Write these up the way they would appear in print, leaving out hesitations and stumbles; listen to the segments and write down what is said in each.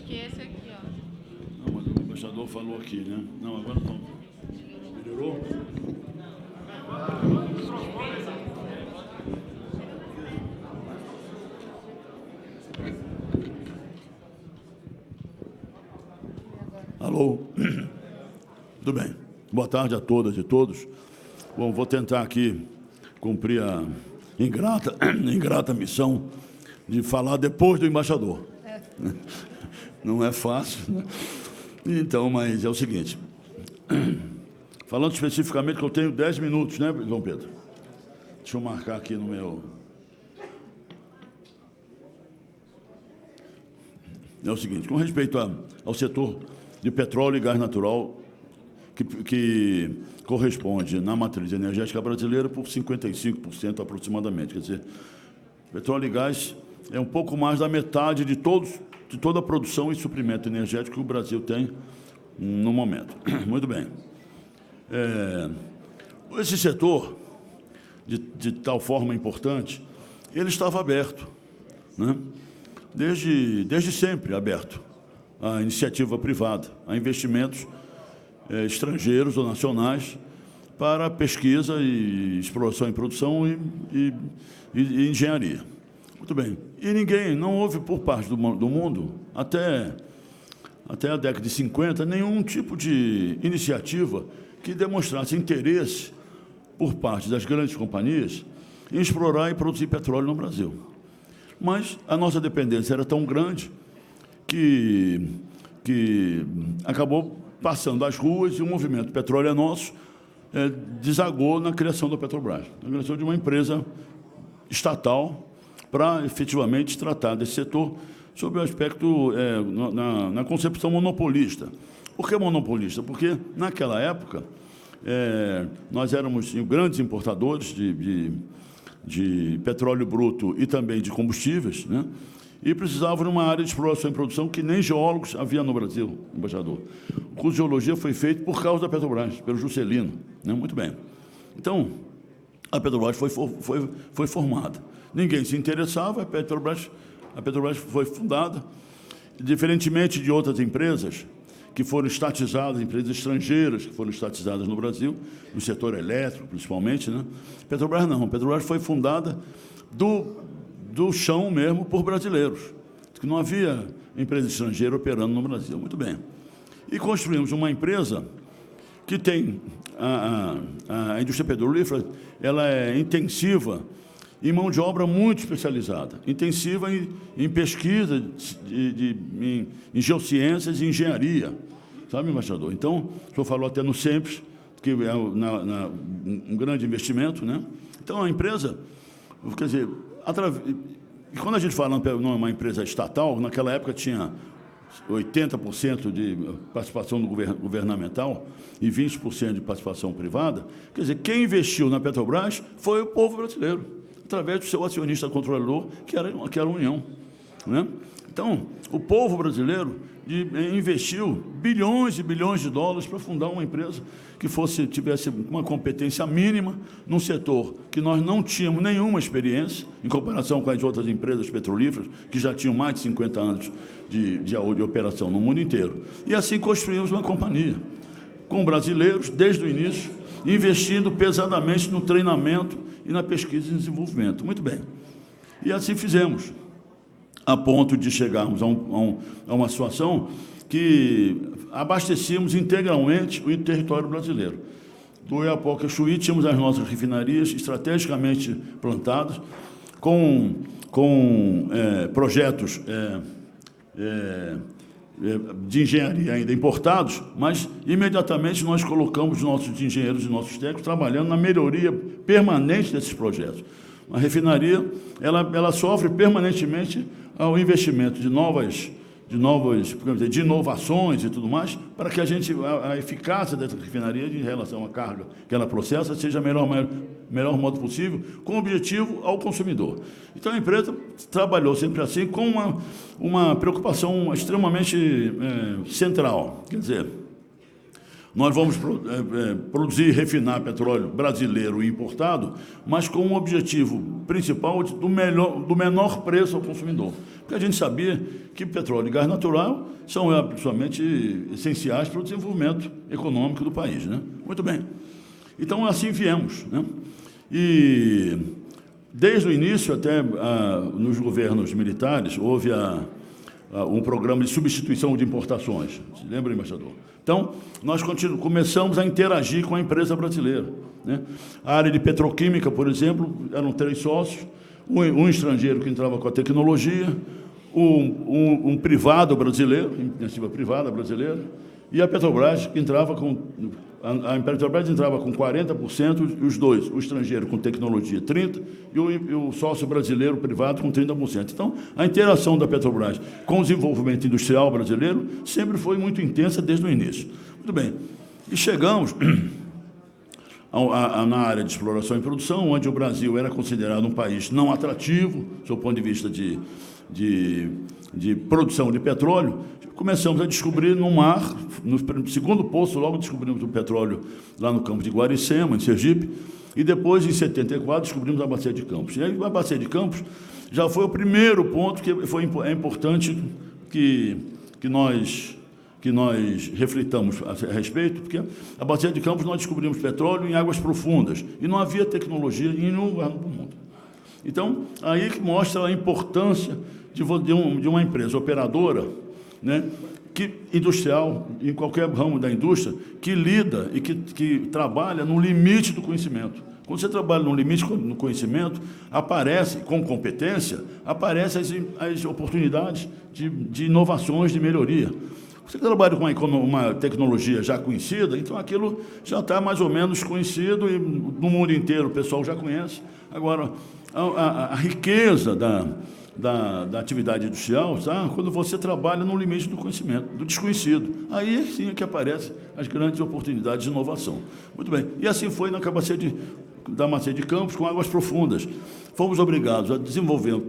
que esse aqui, ó. Não, mas o embaixador falou aqui, né? Não, agora não. Melhorou? Alô? Tudo bem. Boa tarde a todas e todos. Bom, vou tentar aqui cumprir a ingrata missão de falar depois do embaixador. Não é fácil, né? Então, mas é o seguinte. Falando especificamente que eu tenho 10 minutos, né, João Pedro? Deixa eu marcar aqui no meu... É o seguinte, com respeito ao setor de petróleo e gás natural, que corresponde na matriz energética brasileira por 55% aproximadamente. Quer dizer, petróleo e gás é um pouco mais da metade de toda a produção e suprimento energético que o Brasil tem no momento. Muito bem. Esse setor, de tal forma importante, ele estava aberto, né? Desde sempre aberto à iniciativa privada, a investimentos estrangeiros ou nacionais para pesquisa e exploração e produção e engenharia. Muito bem. E não houve por parte do mundo, até a década de 50, nenhum tipo de iniciativa que demonstrasse interesse por parte das grandes companhias em explorar e produzir petróleo no Brasil. Mas a nossa dependência era tão grande que acabou passando as ruas e o movimento Petróleo é Nosso desagou na criação da Petrobras, na criação de uma empresa estatal para efetivamente tratar desse setor sob o aspecto, na concepção monopolista. Por que monopolista? Porque, naquela época, nós éramos grandes importadores de petróleo bruto e também de combustíveis, né? E precisava de uma área de exploração e produção que nem geólogos havia no Brasil, embaixador. O curso de geologia foi feito por causa da Petrobras, pelo Juscelino, né? Muito bem. Então, a Petrobras foi formada. Ninguém se interessava, a Petrobras foi fundada, diferentemente de outras empresas que foram estatizadas, empresas estrangeiras que foram estatizadas no Brasil, no setor elétrico, principalmente, né? Petrobras não. A Petrobras foi fundada do chão mesmo por brasileiros, que não havia empresa estrangeira operando no Brasil. Muito bem. E construímos uma empresa que tem a indústria petrolífera, ela é intensiva em mão de obra muito especializada, intensiva em pesquisa, em geociências e engenharia, sabe, embaixador? Então, o senhor falou até no SEMPES, que é um grande investimento, né? Então, a empresa, quer dizer, quando a gente fala numa empresa estatal, naquela época tinha 80% de participação governamental e 20% de participação privada, quer dizer, quem investiu na Petrobras foi o povo brasileiro, através do seu acionista controlador, que era a União, né? Então, o povo brasileiro investiu bilhões e bilhões de dólares para fundar uma empresa que tivesse uma competência mínima num setor que nós não tínhamos nenhuma experiência, em comparação com as outras empresas petrolíferas, que já tinham mais de 50 anos de operação no mundo inteiro. E assim construímos uma companhia, com brasileiros, desde o início, investindo pesadamente no treinamento e na pesquisa e desenvolvimento. Muito bem. E assim fizemos, a ponto de chegarmos a uma situação que abastecíamos integralmente o território brasileiro. Do Oiapoque ao Chuí, tínhamos as nossas refinarias estrategicamente plantadas, com projetos de engenharia ainda importados, mas imediatamente nós colocamos nossos engenheiros e nossos técnicos trabalhando na melhoria permanente desses projetos. A refinaria, ela sofre permanentemente ao investimento de inovações e tudo mais, para que a eficácia dessa refinaria em relação à carga que ela processa seja melhor modo possível, com objetivo ao consumidor. Então, a empresa trabalhou sempre assim, com uma preocupação extremamente central. Quer dizer, Nós vamos produzir e refinar petróleo brasileiro e importado, mas com um objetivo principal do menor preço ao consumidor. Porque a gente sabia que petróleo e gás natural são absolutamente essenciais para o desenvolvimento econômico do país, né? Muito bem. Então, assim viemos, né? E desde o início, até nos governos militares, houve um programa de substituição de importações. Se lembra, embaixador? Então, nós começamos a interagir com a empresa brasileira, né? A área de petroquímica, por exemplo, eram 3 sócios, um estrangeiro que entrava com a tecnologia, um privado brasileiro, iniciativa privada brasileira, e a Petrobras, que entrava com... A Petrobras entrava com 40%, os dois, o estrangeiro com tecnologia 30% e o sócio brasileiro privado com 30%. Então, a interação da Petrobras com o desenvolvimento industrial brasileiro sempre foi muito intensa desde o início. Muito bem. E chegamos na área de exploração e produção, onde o Brasil era considerado um país não atrativo, do ponto de vista de produção de petróleo. Começamos a descobrir no mar, no segundo poço, logo descobrimos o petróleo lá no campo de Guaricema, em Sergipe, e depois, em 74, descobrimos a Bacia de Campos. E aí, a Bacia de Campos já foi o primeiro ponto que é importante que nós reflitamos a respeito, porque a Bacia de Campos nós descobrimos petróleo em águas profundas, e não havia tecnologia em nenhum lugar do mundo. Então, aí que mostra a importância de uma empresa operadora, né, industrial, em qualquer ramo da indústria, que lida e que trabalha no limite do conhecimento. Quando você trabalha no limite do conhecimento, aparece, com competência, aparecem as oportunidades de inovações, de melhoria. Você trabalha com uma tecnologia já conhecida, então aquilo já está mais ou menos conhecido e no mundo inteiro o pessoal já conhece. Agora, a riqueza da atividade industrial, tá? Quando você trabalha no limite do conhecimento, do desconhecido. Aí sim é que aparecem as grandes oportunidades de inovação. Muito bem. E assim foi na Bacia de Campos, com águas profundas. Fomos obrigados a desenvolver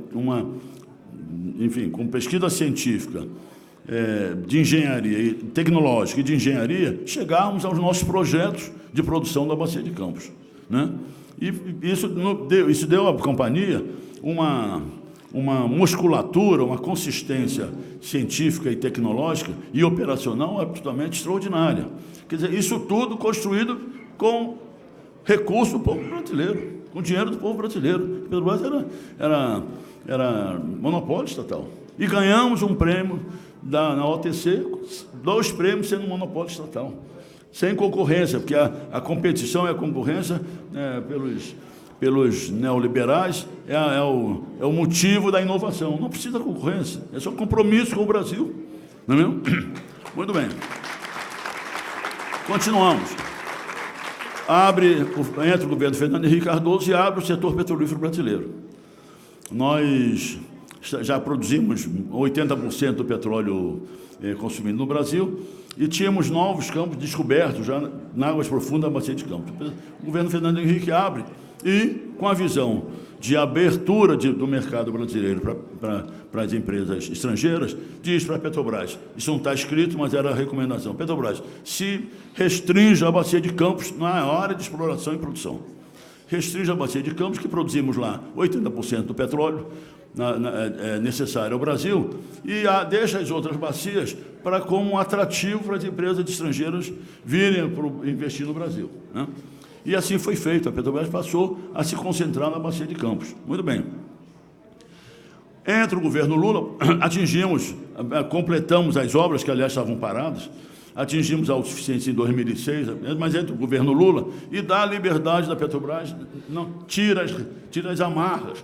com pesquisa científica, de engenharia tecnológica e de engenharia, chegarmos aos nossos projetos de produção da Bacia de Campos, né? E isso deu à companhia uma musculatura, uma consistência científica e tecnológica e operacional absolutamente extraordinária. Quer dizer, isso tudo construído com recurso do povo brasileiro, com dinheiro do povo brasileiro. Pedro Brás era monopólio estatal. E ganhamos um prêmio na OTC, 2 prêmios sendo monopólio estatal, sem concorrência, porque a competição e a concorrência pelos neoliberais é o motivo da inovação. Não precisa concorrência, é só compromisso com o Brasil. Não é mesmo? Muito bem. Continuamos. Entra o governo Fernando Henrique Cardoso e abre o setor petrolífero brasileiro. Nós já produzimos 80% do petróleo consumido no Brasil e tínhamos novos campos descobertos já na águas profundas da Bacia de Campos. O governo Fernando Henrique abre e, com a visão de abertura do mercado brasileiro para as empresas estrangeiras, diz para a Petrobras, isso não está escrito, mas era a recomendação, Petrobras, se restrinja a Bacia de Campos na área de exploração e produção. Restringe a Bacia de Campos, que produzimos lá 80% do petróleo necessário ao Brasil, e deixa as outras bacias como um atrativo para as empresas estrangeiras virem investir no Brasil, né? E assim foi feito. A Petrobras passou a se concentrar na Bacia de Campos. Muito bem. Entra o governo Lula, completamos as obras que, aliás, estavam paradas, atingimos a autossuficiência em 2006, mas entra o governo Lula e dá a liberdade da Petrobras, tira as amarras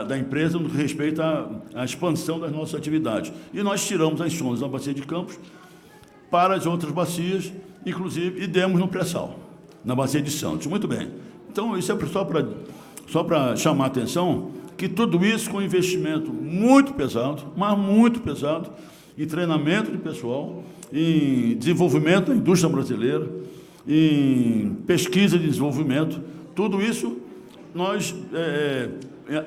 da empresa no que respeita à expansão das nossas atividades. E nós tiramos as sondas da Bacia de Campos para as outras bacias, inclusive, e demos no pré-sal, na Bacia de Santos. Muito bem. Então, isso é só para chamar a atenção que tudo isso com investimento muito pesado, mas muito pesado, em treinamento de pessoal, em desenvolvimento da indústria brasileira, em pesquisa de desenvolvimento, tudo isso nós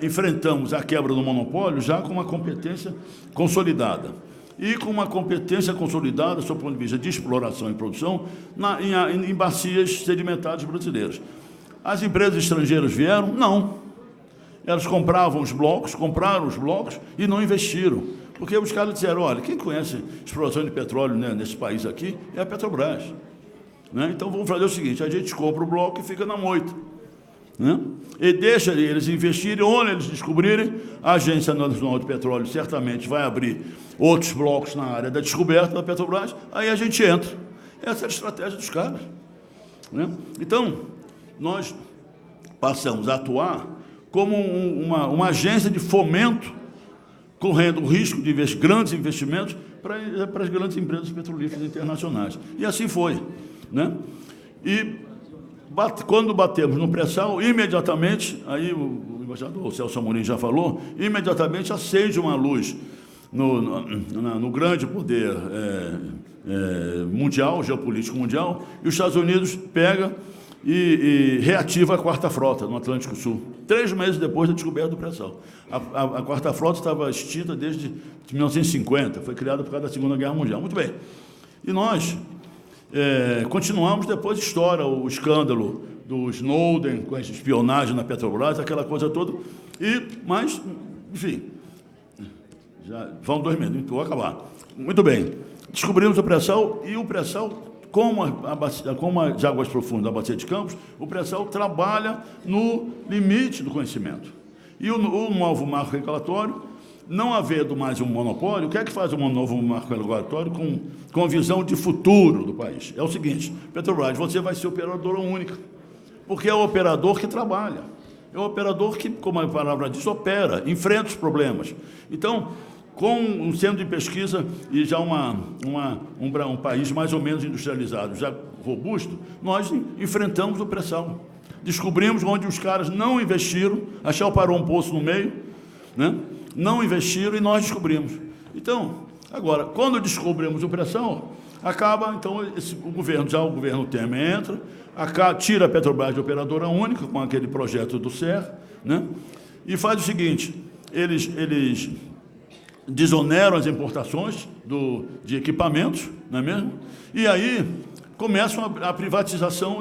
enfrentamos a quebra do monopólio já com uma competência consolidada. e com uma competência consolidada, sob o ponto de vista de exploração e produção, em bacias sedimentares brasileiras. As empresas estrangeiras vieram? Não. Elas compraram os blocos e não investiram. Porque os caras disseram, olha, quem conhece exploração de petróleo, né, nesse país aqui é a Petrobras. Né? Então, vamos fazer o seguinte, a gente compra o bloco e fica na moita. Né? E deixa eles investirem, onde eles descobrirem, a Agência Nacional de Petróleo certamente vai abrir outros blocos na área da descoberta da Petrobras, aí a gente entra. Essa é a estratégia dos caras. Né? Então, nós passamos a atuar como uma agência de fomento, correndo o risco de grandes investimentos para as grandes empresas petrolíferas internacionais. E assim foi. Né? E quando batemos no pré-sal, imediatamente, aí o embaixador Celso Amorim já falou, imediatamente acende uma luz no grande poder mundial, geopolítico mundial, e os Estados Unidos pega e reativa a Quarta Frota no Atlântico Sul, 3 meses depois da descoberta do pré-sal. A Quarta Frota estava extinta desde 1950, foi criada por causa da Segunda Guerra Mundial. Muito bem. E nós continuamos, depois estoura o escândalo do Snowden, com a espionagem na Petrobras, aquela coisa toda, mas, enfim, já vão 2 meses, vou acabar. Muito bem, descobrimos o pré-sal, e o pré-sal, como as águas profundas da Bacia de Campos, o pré-sal trabalha no limite do conhecimo. E o novo marco regulatório, não havendo mais um monopólio, o que é que faz um novo marco regulatório com a visão de futuro do país? É o seguinte, Petrobras, você vai ser operadora única, porque é o operador que trabalha, é o operador que, como a palavra diz, opera, enfrenta os problemas. Então, com um centro de pesquisa e já um país mais ou menos industrializado, já robusto, nós enfrentamos o pré-sal. Descobrimos onde os caras não investiram, a Shell parou um poço no meio, né? Não investiram e nós descobrimos. Então, agora, quando descobrimos o pré-sal, acaba, então, o governo Temer entra, tira a Petrobras de operadora única, com aquele projeto do SER, né? E faz o seguinte, eles desoneram as importações de equipamentos, não é mesmo? E aí começam a privatização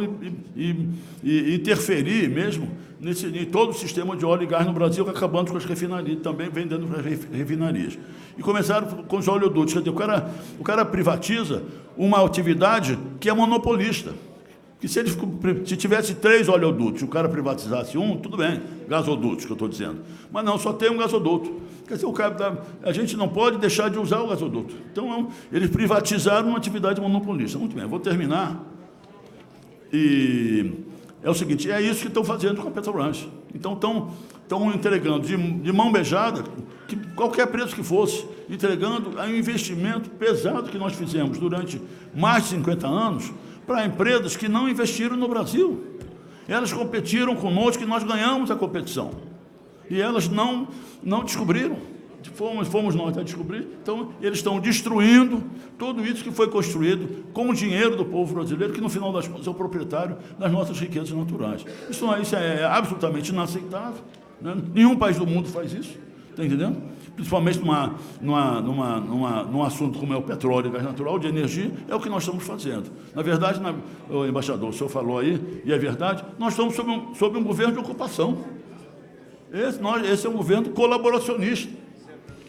e interferir mesmo em todo o sistema de óleo e gás no Brasil, acabando com as refinarias, também vendendo para as refinarias. E começaram com os oleodutos. Quer dizer, o cara privatiza uma atividade que é monopolista. Que se tivesse 3 oleodutos, o cara privatizasse um, tudo bem, gasodutos, que eu estou dizendo. Mas não, só tem um gasoduto. Quer dizer, a gente não pode deixar de usar o gasoduto. Então, eles privatizaram uma atividade monopolista. Muito bem, vou terminar. E é o seguinte, é isso que estão fazendo com a Petrobras. Então, estão entregando de mão beijada, qualquer preço que fosse, entregando um investimento pesado que nós fizemos durante mais de 50 anos, para empresas que não investiram no Brasil. Elas competiram conosco e nós ganhamos a competição. E elas não descobriram. Fomos nós a descobrir. Então, eles estão destruindo tudo isso que foi construído com o dinheiro do povo brasileiro, que no final das contas é o proprietário das nossas riquezas naturais. Isso é absolutamente inaceitável. Né? Nenhum país do mundo faz isso. Está entendendo? Principalmente num assunto como é o petróleo e gás natural, de energia, é o que nós estamos fazendo. Na verdade, o embaixador, o senhor falou aí, e é verdade, nós estamos sob um governo de ocupação. Esse é um governo colaboracionista,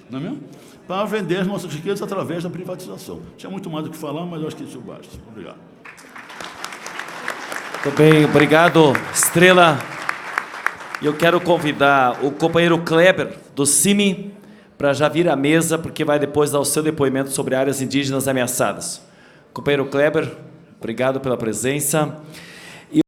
não é mesmo? Para vender as nossas riquezas através da privatização. Tinha muito mais do que falar, mas eu acho que isso basta. Obrigado. Muito bem, obrigado, Estrela. Eu quero convidar o companheiro Kleber, do CIMI, para já vir à mesa, porque vai depois dar o seu depoimento sobre áreas indígenas ameaçadas. Companheiro Kleber, obrigado pela presença.